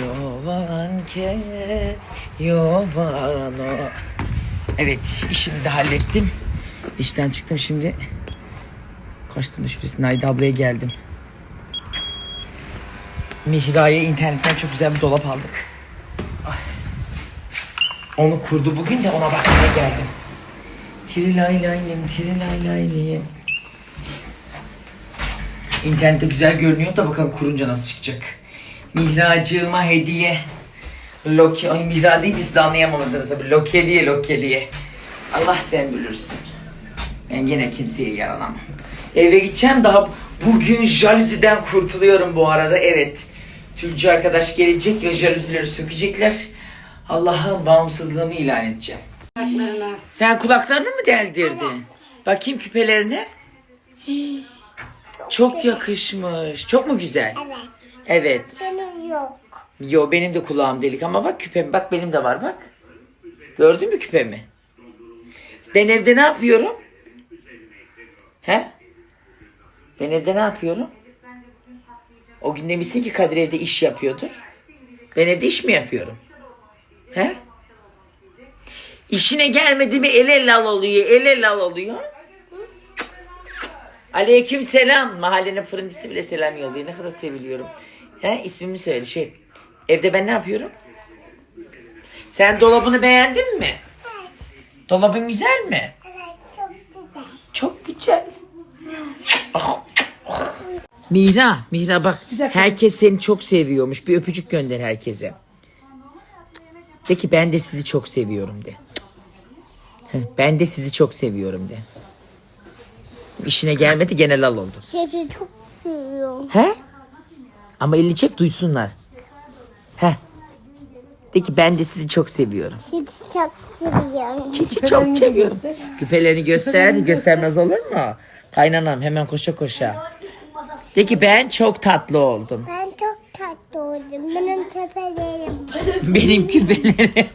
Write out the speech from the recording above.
Yovan ke yovano. Evet, işimi de hallettim. İşten çıktım şimdi. Kaçtım şifresi. Nayda ablaya geldim. Mihra'ya internetten çok güzel bir dolap aldık. Ay. Onu kurdu bugün de ona bakmaya geldim. Tirilaylaylim, tirilaylaylim. İnternette güzel görünüyor da bakalım kurunca nasıl çıkacak. Mihracığıma hediye. Loki, ay Mihra deyince siz de anlayamadınız tabii. Lokeliye. Allah sen bilirsin. Ben gene kimseye yaranamam. Eve gideceğim daha bugün jalüziden kurtuluyorum bu arada. Evet. Tülcü arkadaş gelecek ve jalüzileri sökecekler. Allah'ın bağımsızlığımı ilan edeceğim. Kulaklarına. Sen kulaklarını mı deldirdin? Bakayım küpelerine. Hii, çok yakışmış. Çok mu güzel? Evet. Evet. Senin yok. Yo benim de kulağım delik ama bak küpem. Bak benim de var bak. Gördün mü küpemi? Ben evde ne yapıyorum? He? Ben evde ne yapıyorum? O gün demişsin ki Kadir evde iş yapıyordur. Ben evde iş mi yapıyorum? He? İşine gelmedi mi el al oluyor, el al oluyor. Aleyküm selam. Mahallenin fırıncısı bile selam yolluyor. Ne kadar seviliyorum. He, ismimi söyle Evde ben ne yapıyorum? Sen dolabını beğendin mi? Evet. Dolabın güzel mi? Evet, çok güzel. Çok güzel. Mihra bak. Herkes seni çok seviyormuş. Bir öpücük gönder herkese. De ki ben de sizi çok seviyorum de. Ben de sizi çok seviyorum de. İşine gelmedi gene lal oldu. Seni çok seviyorum. He? Ama elini çek duysunlar. He. De ki ben de sizi çok seviyorum. Seni çok seviyorum. Çiçi çok seviyorum. Küpelerini göster. Göstermez olur mu? Kaynanam hemen koşa. De ki ben çok tatlı oldum. Ben çok tatlı oldum. Benim tepelerim. Benim küpelerim.